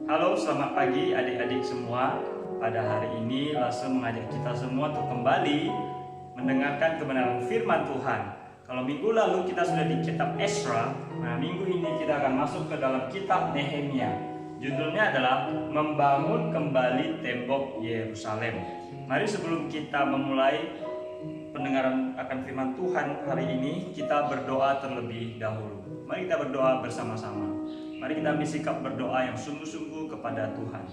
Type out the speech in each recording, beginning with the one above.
Halo, selamat pagi adik-adik semua. Pada hari ini Lase mengajak kita semua untuk kembali mendengarkan kebenaran firman Tuhan. Kalau minggu lalu kita sudah di kitab Ezra, nah minggu ini kita akan masuk ke dalam kitab Nehemia. Judulnya adalah Membangun Kembali Tembok Yerusalem. Mari sebelum kita memulai pendengaran akan firman Tuhan hari ini, kita berdoa terlebih dahulu. Mari kita berdoa bersama-sama. Mari kita ambil sikap berdoa yang sungguh-sungguh kepada Tuhan.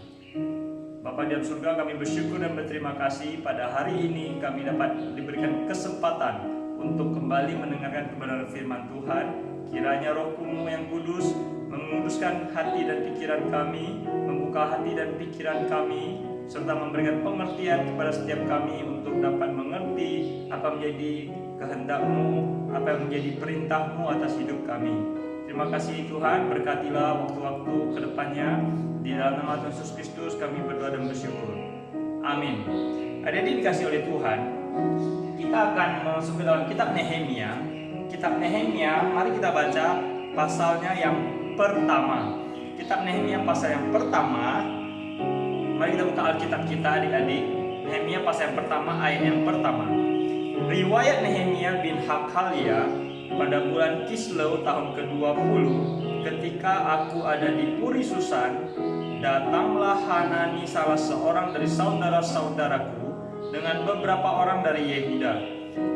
Bapa di dalam surga, kami bersyukur dan berterima kasih pada hari ini kami dapat diberikan kesempatan untuk kembali mendengarkan kebenaran firman Tuhan. Kiranya Roh-Mu yang kudus menguduskan hati dan pikiran kami, membuka hati dan pikiran kami, serta memberikan pengertian kepada setiap kami untuk dapat mengerti apa menjadi kehendak-Mu, apa yang menjadi perintah-Mu atas hidup kami. Terima kasih Tuhan, berkatilah waktu-waktu kedepannya. Di dalam nama Tuhan Yesus Kristus kami berdoa dan bersyukur. Amin. Adik-adik dikasih oleh Tuhan, kita akan masuk ke dalam kitab Nehemia. Kitab Nehemia, mari kita baca pasalnya yang pertama. Kitab Nehemia pasal yang pertama. Mari kita buka Alkitab kita adik-adik. Nehemia pasal yang pertama, ayat yang pertama. Riwayat Nehemia bin Hakaliah pada bulan Kislew tahun ke-20, ketika aku ada di Puri Susan, datanglah Hanani salah seorang dari saudara-saudaraku dengan beberapa orang dari Yehuda.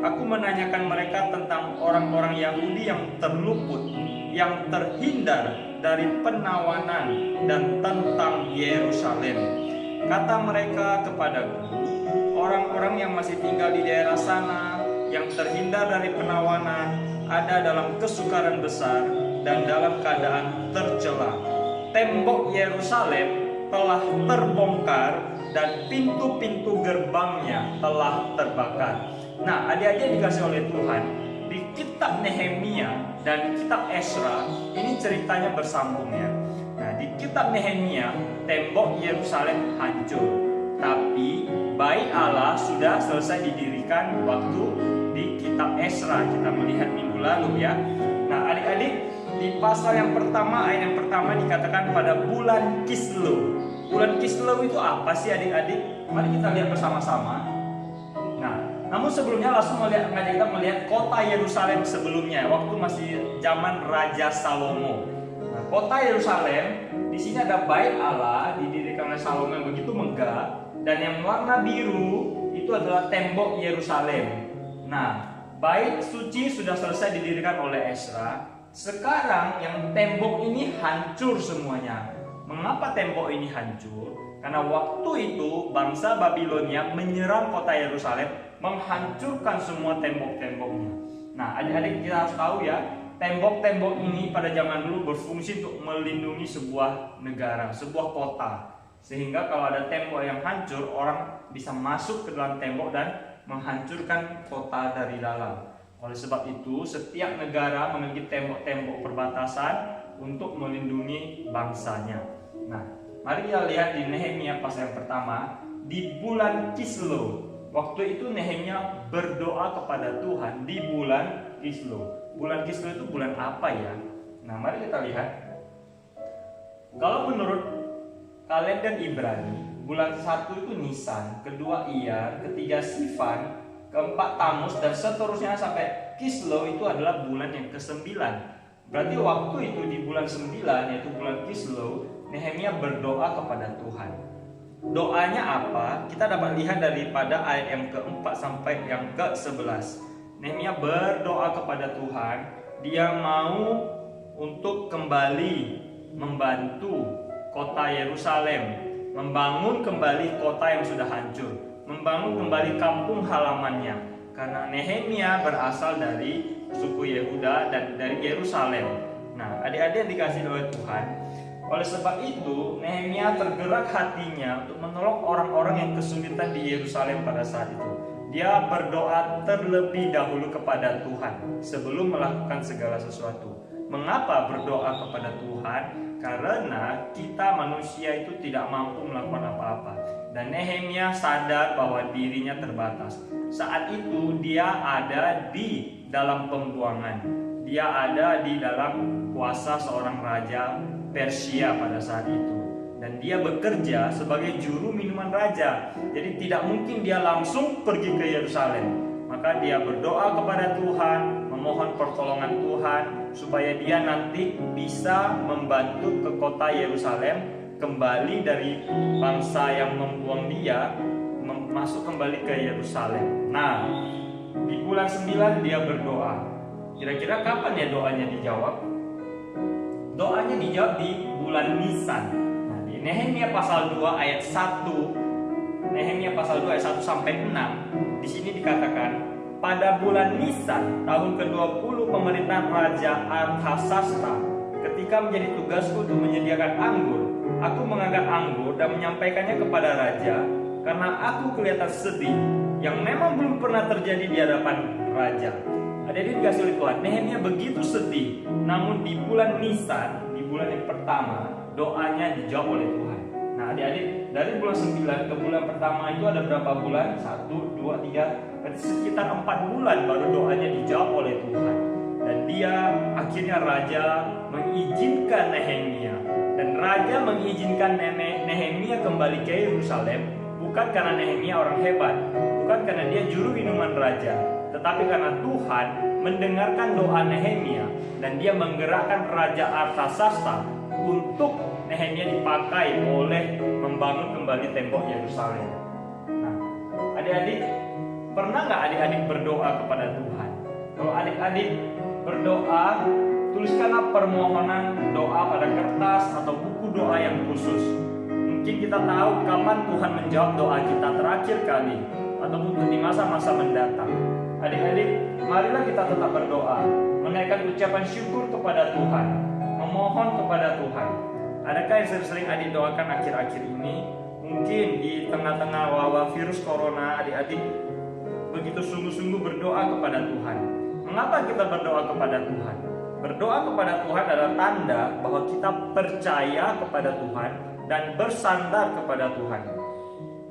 Aku menanyakan mereka tentang orang-orang Yahudi yang terluput, yang terhindar dari penawanan, dan tentang Yerusalem. Kata mereka kepadaku, orang-orang yang masih tinggal di daerah sana, yang terhindar dari penawanan, ada dalam kesukaran besar dan dalam keadaan tercela. Tembok Yerusalem telah terbongkar dan pintu-pintu gerbangnya telah terbakar. Nah, adik-adik dikasih oleh Tuhan, di kitab Nehemia dan kitab Ezra ini ceritanya bersambung ya. Nah, di kitab Nehemia tembok Yerusalem hancur, tapi bait Allah sudah selesai didirikan waktu di kitab Ezra kita melihat minggu lalu ya. Nah, adik-adik, di pasal yang pertama, ayat yang pertama dikatakan pada bulan Kislew. Bulan Kislew itu apa sih adik-adik? Mari kita lihat bersama-sama. Nah, namun sebelumnya langsung mengajak kita melihat kota Yerusalem sebelumnya, waktu masih zaman Raja Salomo. Nah, kota Yerusalem di sini ada bait Allah didirikan oleh Salomo yang begitu megah, dan yang warna biru itu adalah tembok Yerusalem. Nah, bait suci sudah selesai didirikan oleh Ezra. Sekarang yang tembok ini hancur semuanya. Mengapa tembok ini hancur? Karena waktu itu bangsa Babilonia menyerang kota Yerusalem, menghancurkan semua tembok-temboknya. Nah, adik-adik kita harus tahu ya, tembok-tembok ini pada zaman dulu berfungsi untuk melindungi sebuah negara, sebuah kota. Sehingga kalau ada tembok yang hancur, orang bisa masuk ke dalam tembok dan menghancurkan kota dari dalam. Oleh sebab itu, setiap negara memiliki tembok-tembok perbatasan untuk melindungi bangsanya. Nah, mari kita lihat di Nehemia pasal yang pertama, di bulan Kislew. Waktu itu Nehemia berdoa kepada Tuhan di bulan Kislew. Bulan Kislew itu bulan apa ya? Nah, mari kita lihat. Kalau menurut kalender Ibrani, bulan 1 itu Nisan, kedua Iyar, ketiga Sivan, keempat Tamus, dan seterusnya sampai Kislew itu adalah bulan yang ke-9. Berarti waktu itu di bulan 9, yaitu bulan Kislew, Nehemia berdoa kepada Tuhan. Doanya apa? Kita dapat lihat daripada ayat yang ke-4 sampai yang ke-11. Nehemia berdoa kepada Tuhan, dia mau untuk kembali membantu kota Yerusalem, membangun kembali kota yang sudah hancur, membangun kembali kampung halamannya. Karena Nehemia berasal dari suku Yehuda dan dari Yerusalem. Nah, adik-adik dikasih oleh Tuhan. Oleh sebab itu, Nehemia tergerak hatinya untuk menolong orang-orang yang kesulitan di Yerusalem pada saat itu. Dia berdoa terlebih dahulu kepada Tuhan sebelum melakukan segala sesuatu. Mengapa berdoa kepada Tuhan? Karena kita manusia itu tidak mampu melakukan apa-apa. Dan Nehemia sadar bahwa dirinya terbatas. Saat itu dia ada di dalam pembuangan. Dia ada di dalam kuasa seorang raja Persia pada saat itu. dan dia bekerja sebagai juru minuman raja. Jadi tidak mungkin dia langsung pergi ke Yerusalem. Maka dia berdoa kepada Tuhan, memohon pertolongan Tuhan supaya dia nanti bisa membantu ke kota Yerusalem, kembali dari bangsa yang membuang dia, masuk kembali ke Yerusalem. Nah, di bulan 9 dia berdoa. Kira-kira kapan ya doanya dijawab? Doanya dijawab di bulan Nisan. Nah, di Nehemia pasal 2 ayat 1, Nehemia pasal 2 ayat 1 sampai 6, di sini dikatakan, pada bulan Nisan tahun ke-20 pemerintahan Raja Artasasta, ketika menjadi tugasku untuk menyediakan anggur, aku mengangkat anggur dan menyampaikannya kepada raja, karena aku kelihatan sedih, yang memang belum pernah terjadi di hadapan raja. Adik-adik dikasih oleh Tuhan, Nehemia begitu sedih, namun di bulan Nisan, di bulan yang pertama, doanya dijawab oleh Tuhan. Nah, adik-adik, dari bulan 9 ke bulan pertama itu ada berapa bulan? 1, 2, 3, berarti sekitar 4 bulan baru doanya dijawab oleh Tuhan. Dan dia akhirnya raja mengizinkan Nehemia, dan raja mengizinkan Nehemia kembali ke Yerusalem, bukan karena Nehemia orang hebat, bukan karena dia juru minuman raja, tetapi karena Tuhan mendengarkan doa Nehemia, dan dia menggerakkan Raja Artasasta untuk Nehemia dipakai oleh membangun kembali tembok Yerusalem. Nah, adik-adik, pernah nggak adik-adik berdoa kepada Tuhan? Kalau adik-adik berdoa, tuliskanlah permohonan doa pada kertas atau buku doa yang khusus. Mungkin kita tahu kapan Tuhan menjawab doa kita terakhir kali, ataupun di masa-masa mendatang. Adik-adik, marilah kita tetap berdoa, menaikkan ucapan syukur kepada Tuhan, memohon kepada Tuhan. Adakah yang sering-sering adik doakan akhir-akhir ini? Mungkin di tengah-tengah wabah virus corona, adik-adik begitu sungguh-sungguh berdoa kepada Tuhan. Mengapa kita berdoa kepada Tuhan? Berdoa kepada Tuhan adalah tanda bahwa kita percaya kepada Tuhan dan bersandar kepada Tuhan.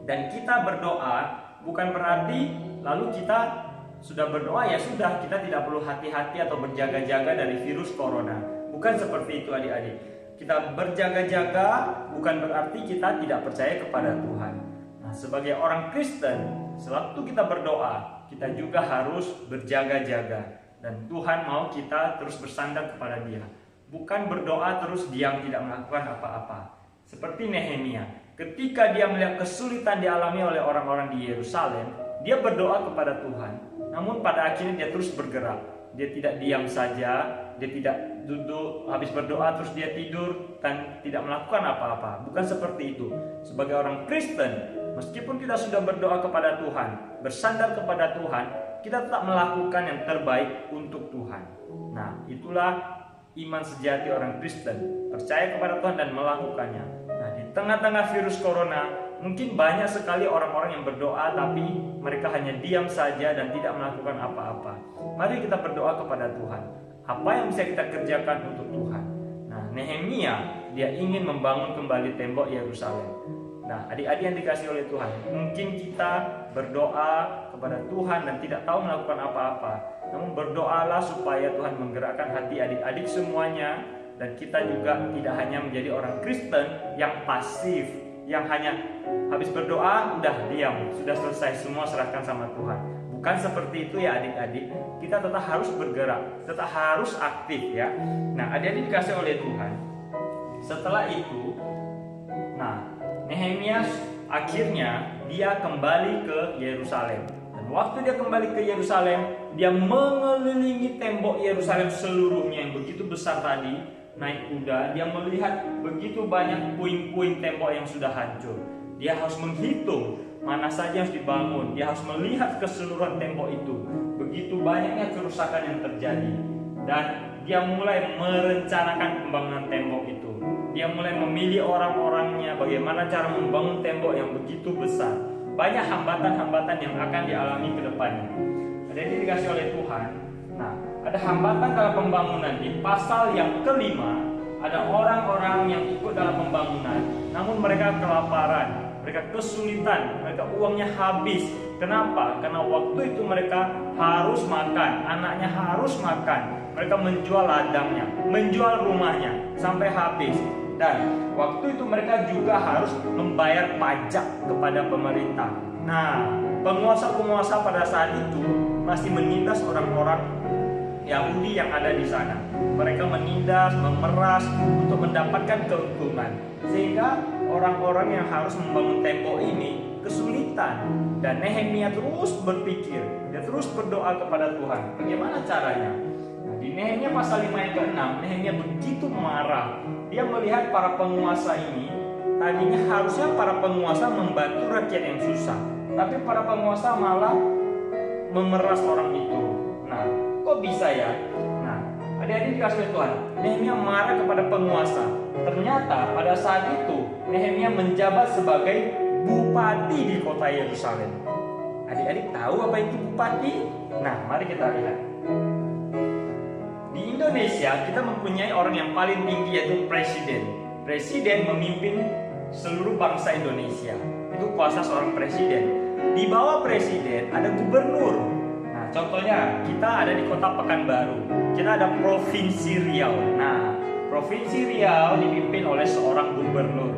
Dan kita berdoa bukan berarti lalu kita sudah berdoa ya sudah, kita tidak perlu hati-hati atau berjaga-jaga dari virus corona. Bukan seperti itu adik-adik. Kita berjaga-jaga bukan berarti kita tidak percaya kepada Tuhan. Nah, sebagai orang Kristen, sewaktu kita berdoa, kita juga harus berjaga-jaga. Dan Tuhan mau kita terus bersandar kepada Dia. Bukan berdoa terus diam tidak melakukan apa-apa. Seperti Nehemia, ketika dia melihat kesulitan dialami oleh orang-orang di Yerusalem, dia berdoa kepada Tuhan. Namun pada akhirnya dia terus bergerak. Dia tidak diam saja, dia tidak duduk habis berdoa terus dia tidur dan tidak melakukan apa-apa. Bukan seperti itu. Sebagai orang Kristen, meskipun kita sudah berdoa kepada Tuhan, bersandar kepada Tuhan, kita tetap melakukan yang terbaik untuk Tuhan. Nah, itulah iman sejati orang Kristen, percaya kepada Tuhan dan melakukannya. Nah, di tengah-tengah virus corona, mungkin banyak sekali orang-orang yang berdoa tapi mereka hanya diam saja dan tidak melakukan apa-apa. Mari kita berdoa kepada Tuhan. Apa yang bisa kita kerjakan untuk Tuhan? Nah, Nehemia, dia ingin membangun kembali tembok Yerusalem. Nah, adik-adik yang dikasih oleh Tuhan, mungkin kita berdoa kepada Tuhan dan tidak tahu melakukan apa-apa. Namun berdoalah supaya Tuhan menggerakkan hati adik-adik semuanya, dan kita juga tidak hanya menjadi orang Kristen yang pasif, yang hanya habis berdoa udah diam, sudah selesai, semua serahkan sama Tuhan. Bukan seperti itu ya adik-adik. Kita tetap harus bergerak, tetap harus aktif ya. Nah, adik-adik dikasih oleh Tuhan. Setelah itu, nah, Nehemia akhirnya dia kembali ke Yerusalem. Dan waktu dia kembali ke Yerusalem, dia mengelilingi tembok Yerusalem seluruhnya yang begitu besar tadi, naik kuda. Dia melihat begitu banyak puing-puing tembok yang sudah hancur. Dia harus menghitung mana saja yang harus dibangun. Dia harus melihat keseluruhan tembok itu. Begitu banyaknya kerusakan yang terjadi. Dan dia mulai merencanakan pembangunan tembok itu. Dia mulai memilih orang-orangnya, bagaimana cara membangun tembok yang begitu besar. Banyak hambatan-hambatan yang akan dialami ke depannya. Jadi dikasih oleh Tuhan. Nah, ada hambatan dalam pembangunan. Di pasal yang kelima, ada orang-orang yang ikut dalam pembangunan, namun mereka kelaparan, mereka kesulitan, mereka uangnya habis. Kenapa? Karena waktu itu mereka harus makan, anaknya harus makan. mereka menjual ladangnya, menjual rumahnya sampai habis. Dan waktu itu mereka juga harus membayar pajak kepada pemerintah. Nah, penguasa-penguasa pada saat itu masih menindas orang-orang Yahudi yang ada di sana. Mereka menindas, memeras untuk mendapatkan keuntungan. Sehingga orang-orang yang harus membangun tembok ini kesulitan. Dan Nehemia terus berpikir, dia terus berdoa kepada Tuhan. Bagaimana caranya? Nah, di Nehemia pasal 5 ayat ke-6, Nehemia begitu marah. Dia melihat para penguasa ini, tadinya harusnya para penguasa membantu rakyat yang susah, tapi para penguasa malah memeras orang itu. Nah, kok bisa ya? Nah, adik-adik dikasih Tuhan, Nehemia marah kepada penguasa. Ternyata pada saat itu Nehemia menjabat sebagai bupati di kota Yerusalem. Adik-adik tahu apa itu bupati? Nah, mari kita lihat. Di Indonesia kita mempunyai orang yang paling tinggi, yaitu presiden. Presiden memimpin seluruh bangsa Indonesia. Itu kuasa seorang presiden. Di bawah presiden ada gubernur. Nah, contohnya kita ada di kota Pekanbaru. Kita ada Provinsi Riau. Nah, Provinsi Riau dipimpin oleh seorang gubernur.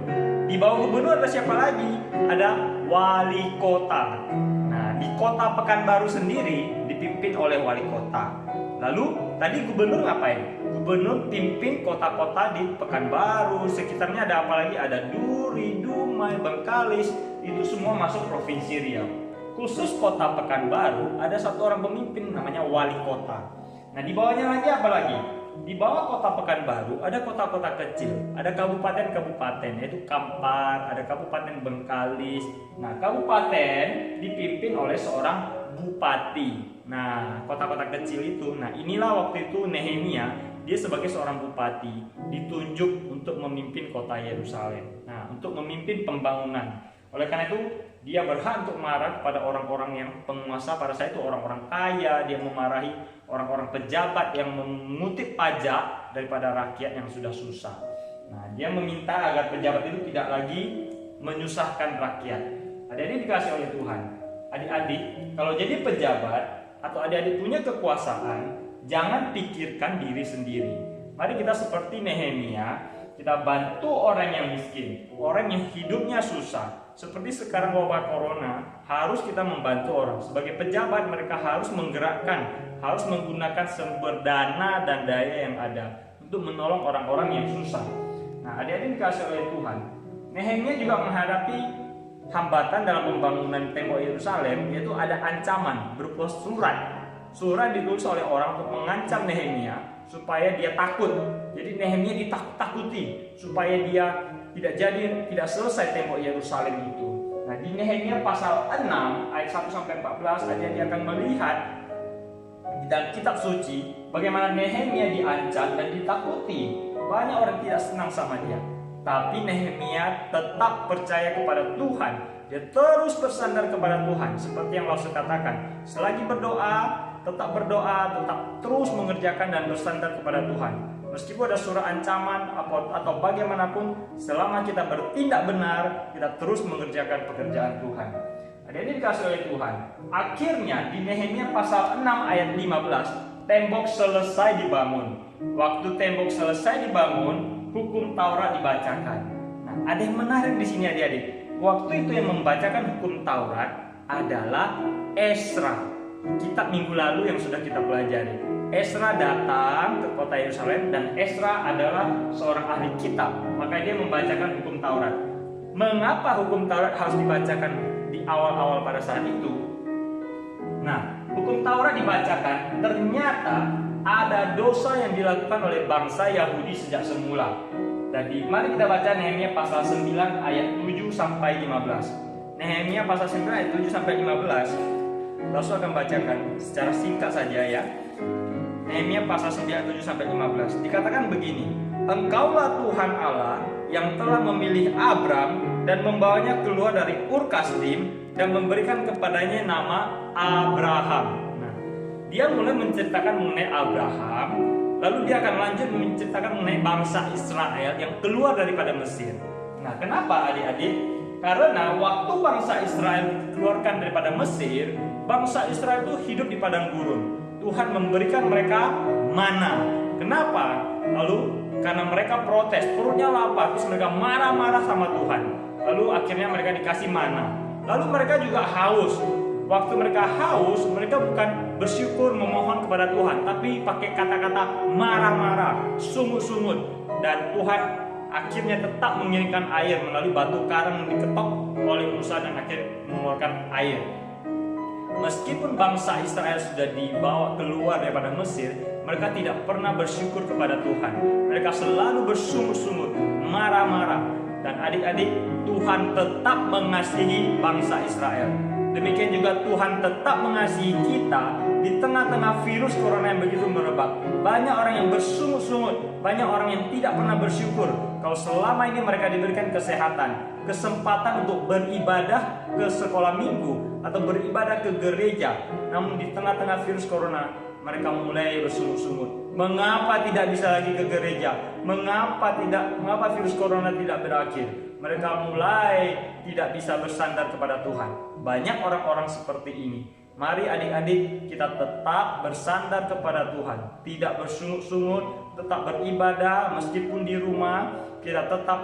Di bawah gubernur ada siapa lagi? Ada wali kota. Nah, di kota Pekanbaru sendiri dipimpin oleh wali kota. Lalu tadi gubernur ngapain? Gubernur pimpin kota-kota di Pekanbaru, sekitarnya ada apa lagi? Ada Duri, Dumai, Bengkalis, itu semua masuk Provinsi Riau. Khusus kota Pekanbaru ada satu orang pemimpin namanya wali kota. Nah, di bawahnya lagi apa lagi? Di bawah kota Pekanbaru ada kota-kota kecil, ada kabupaten-kabupaten, yaitu Kampar, ada Kabupaten Bengkalis. Nah, kabupaten dipimpin oleh seorang bupati. Nah, kota-kota kecil itu, nah inilah waktu itu Nehemia, dia sebagai seorang bupati ditunjuk untuk memimpin kota Yerusalem. Nah, untuk memimpin pembangunan. Oleh karena itu, dia berhak untuk marah kepada orang-orang yang penguasa pada saat itu, orang-orang kaya. Dia memarahi orang-orang pejabat yang mengutip pajak daripada rakyat yang sudah susah. Nah, dia meminta agar pejabat itu tidak lagi menyusahkan rakyat. Adik-adik dikasih oleh Tuhan. Adik-adik, kalau jadi pejabat atau adik-adik punya kekuasaan, jangan pikirkan diri sendiri. Mari kita seperti Nehemia, kita bantu orang yang miskin, orang yang hidupnya susah. Seperti sekarang wabah corona, harus kita membantu orang. Sebagai pejabat, mereka harus menggerakkan, harus menggunakan sumber dana dan daya yang ada untuk menolong orang-orang yang susah. Nah, adik-adik dikasih oleh Tuhan, Nehemia juga menghadapi hambatan dalam pembangunan tembok Yerusalem, yaitu ada ancaman berupa surat. Surat ditulis oleh orang untuk mengancam Nehemia supaya dia takut. Jadi Nehemia ditakut-takuti supaya dia tidak selesai tembok Yerusalem itu. Nah, di Nehemia pasal 6 ayat 1 sampai 14 aja dia akan melihat di dalam kitab suci bagaimana Nehemia diancam dan ditakuti. Banyak orang tidak senang sama dia. Tapi Nehemia tetap percaya kepada Tuhan. Dia terus bersandar kepada Tuhan. Seperti yang Rasul katakan, selagi berdoa, tetap terus mengerjakan dan bersandar kepada Tuhan. Meskipun ada surah ancaman atau bagaimanapun, selama kita bertindak benar, kita terus mengerjakan pekerjaan Tuhan. Adik-adik dikasih oleh Tuhan. Akhirnya di Nehemia pasal 6 ayat 15, tembok selesai dibangun. Waktu tembok selesai dibangun, hukum Taurat dibacakan. Nah, ada yang menarik di sini adik-adik. Waktu itu yang membacakan hukum Taurat adalah Esra. Kitab minggu lalu yang sudah kita pelajari. Esra datang ke kota Yerusalem dan Esra adalah seorang ahli kitab. Maka dia membacakan hukum Taurat. Mengapa hukum Taurat harus dibacakan di awal-awal pada saat itu? Nah, hukum Taurat dibacakan, ternyata ada dosa yang dilakukan oleh bangsa Yahudi sejak semula. Jadi mari kita baca Nehemia pasal 9 ayat 7 sampai 15. Nehemia pasal 9 ayat 7 sampai 15. Rasul akan bacakan secara singkat saja ya. Nehemia pasal 9 ayat 7 sampai 15. Dikatakan begini, Engkaulah Tuhan Allah yang telah memilih Abram dan membawanya keluar dari Ur Kasdim dan memberikan kepadanya nama Abraham. Nah, dia mulai menceritakan mengenai Abraham. Lalu dia akan lanjut menceritakan mengenai bangsa Israel yang keluar daripada Mesir. Nah, kenapa adik-adik? Karena waktu bangsa Israel dikeluarkan daripada Mesir, bangsa Israel itu hidup di padang gurun. Tuhan memberikan mereka mana. Kenapa? Lalu karena mereka protes, perutnya lapar, terus mereka marah-marah sama Tuhan. Lalu akhirnya mereka dikasih mana. Lalu mereka juga haus. Waktu mereka haus, mereka bukan bersyukur memohon kepada Tuhan, tapi pakai kata-kata marah-marah, sungut-sungut. Dan Tuhan akhirnya tetap mengirimkan air melalui batu karang yang diketok oleh Musa dan akhirnya mengeluarkan air. Meskipun bangsa Israel sudah dibawa keluar daripada Mesir, mereka tidak pernah bersyukur kepada Tuhan. Mereka selalu bersungut-sungut, marah-marah. Dan adik-adik, Tuhan tetap mengasihi bangsa Israel. Demikian juga Tuhan tetap mengasihi kita di tengah-tengah virus corona yang begitu merebak. Banyak orang yang bersungut-sungut, banyak orang yang tidak pernah bersyukur kalau selama ini mereka diberikan kesehatan, kesempatan untuk beribadah ke sekolah minggu atau beribadah ke gereja. Namun di tengah-tengah virus corona, mereka mulai bersungut-sungut. Mengapa tidak bisa lagi ke gereja? Mengapa virus corona tidak berakhir? Mereka mulai tidak bisa bersandar kepada Tuhan. Banyak orang-orang seperti ini. Mari adik-adik kita tetap bersandar kepada Tuhan, tidak bersungut-sungut, tetap beribadah meskipun di rumah. Kita tetap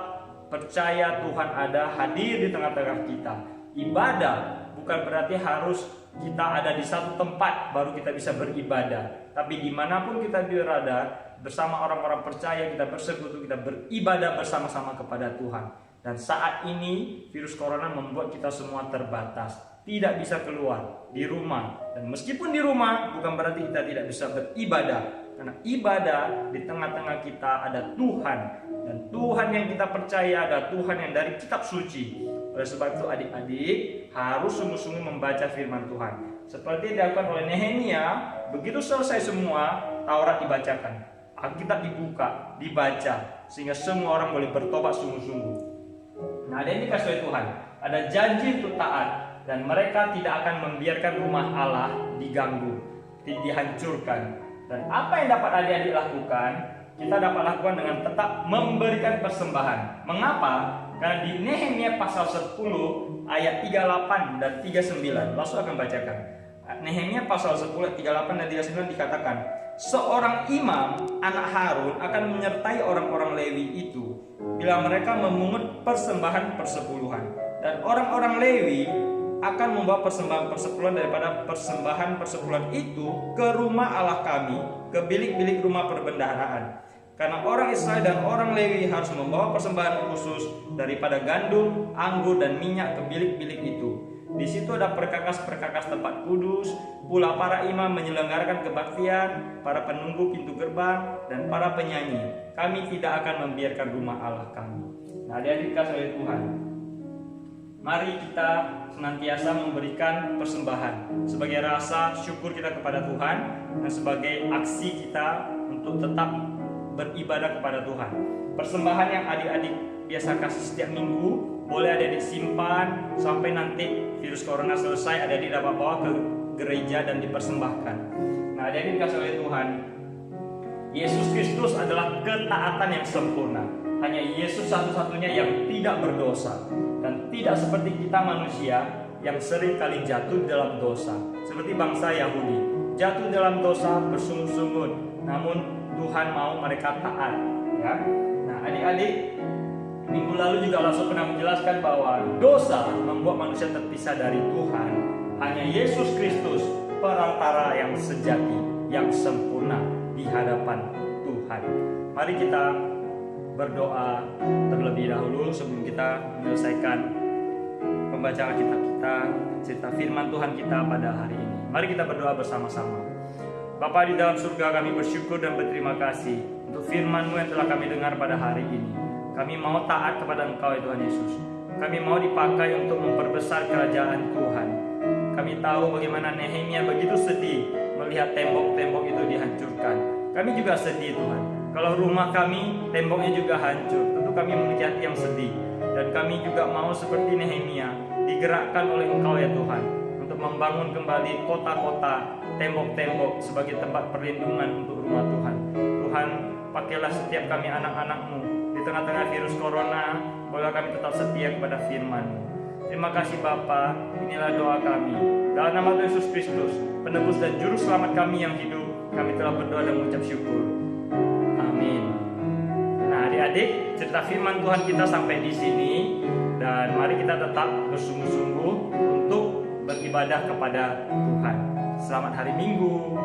percaya Tuhan ada hadir di tengah-tengah kita. Ibadah bukan berarti harus kita ada di satu tempat baru kita bisa beribadah. Tapi dimanapun kita berada, bersama orang-orang percaya kita bersekutu, kita beribadah bersama-sama kepada Tuhan. Dan saat ini virus corona membuat kita semua terbatas, tidak bisa keluar di rumah. Dan meskipun di rumah bukan berarti kita tidak bisa beribadah, karena ibadah di tengah-tengah kita ada Tuhan. Dan Tuhan yang kita percaya ada Tuhan yang dari kitab suci. Oleh sebab itu adik-adik harus sungguh-sungguh membaca firman Tuhan. Seperti dilakukan oleh Nehemia, begitu selesai semua, Taurat dibacakan, Alkitab dibuka, dibaca, sehingga semua orang boleh bertobat sungguh-sungguh. Nah, ada yang dikasih oleh Tuhan, ada janji untuk taat, dan mereka tidak akan membiarkan rumah Allah diganggu, dihancurkan. Dan apa yang dapat adik-adik lakukan? Kita dapat lakukan dengan tetap memberikan persembahan. Mengapa? Karena di Nehemia pasal 10 ayat 38 dan 39, langsung akan bacakan. Nehemia pasal 10 ayat 38 dan 39 dikatakan, seorang imam anak Harun akan menyertai orang-orang Lewi itu bila mereka memungut persembahan persepuluhan, dan orang-orang Lewi akan membawa persembahan persepuluhan daripada persembahan persepuluhan itu ke rumah Allah kami, ke bilik-bilik rumah perbendaharaan. Karena orang Israel dan orang Lewi harus membawa persembahan khusus daripada gandum, anggur, dan minyak ke bilik-bilik itu. Di situ ada perkakas-perkakas tempat kudus, pula para imam menyelenggarakan kebaktian, para penunggu pintu gerbang, dan para penyanyi. Kami tidak akan membiarkan rumah Allah kami. Nah, adik-adik dikasih oleh Tuhan, mari kita senantiasa memberikan persembahan sebagai rasa syukur kita kepada Tuhan dan sebagai aksi kita untuk tetap beribadah kepada Tuhan. Persembahan yang adik-adik biasa kasih setiap minggu boleh adik-adik simpan sampai nanti virus corona selesai, adik-adik dapat bawa ke gereja dan dipersembahkan. Nah, adik-adik dikasih oleh Tuhan, Yesus Kristus adalah ketaatan yang sempurna. Hanya Yesus satu-satunya yang tidak berdosa dan tidak seperti kita manusia yang sering kali jatuh dalam dosa. Seperti bangsa Yahudi, jatuh dalam dosa bersungut-sungut, namun Tuhan mau mereka taat, ya. Nah, adik-adik, minggu lalu juga langsung pernah menjelaskan bahwa dosa membuat manusia terpisah dari Tuhan. Hanya Yesus Kristus perantara yang sejati, yang sempurna di hadapan Tuhan. Mari kita berdoa terlebih dahulu sebelum kita menyelesaikan pembacaan kitab kita, cerita firman Tuhan kita pada hari ini. Mari kita berdoa bersama-sama. Bapa di dalam surga, kami bersyukur dan berterima kasih untuk firman-Mu yang telah kami dengar pada hari ini. Kami mau taat kepada Engkau ya Tuhan Yesus. Kami mau dipakai untuk memperbesar kerajaan Tuhan. Kami tahu bagaimana Nehemia begitu sedih melihat tembok-tembok itu dihancurkan. Kami juga sedih Tuhan. Kalau rumah kami temboknya juga hancur, tentu kami memiliki hati yang sedih. Dan kami juga mau seperti Nehemia digerakkan oleh Engkau ya Tuhan untuk membangun kembali kota-kota, tembok-tembok sebagai tempat perlindungan untuk rumah Tuhan. Tuhan, pakailah setiap kami anak-anak-Mu di tengah-tengah virus corona, boleh kami tetap setia kepada firman-Mu. Terima kasih Bapa, inilah doa kami. Dalam nama Tuhan Yesus Kristus, penebus dan juru selamat kami yang hidup, Kami telah berdoa dan mengucap syukur. Amin. Nah, adik-adik, cerita firman Tuhan kita sampai di sini, dan mari kita tetap bersungguh-sungguh untuk beribadah kepada Tuhan. Selamat hari Minggu.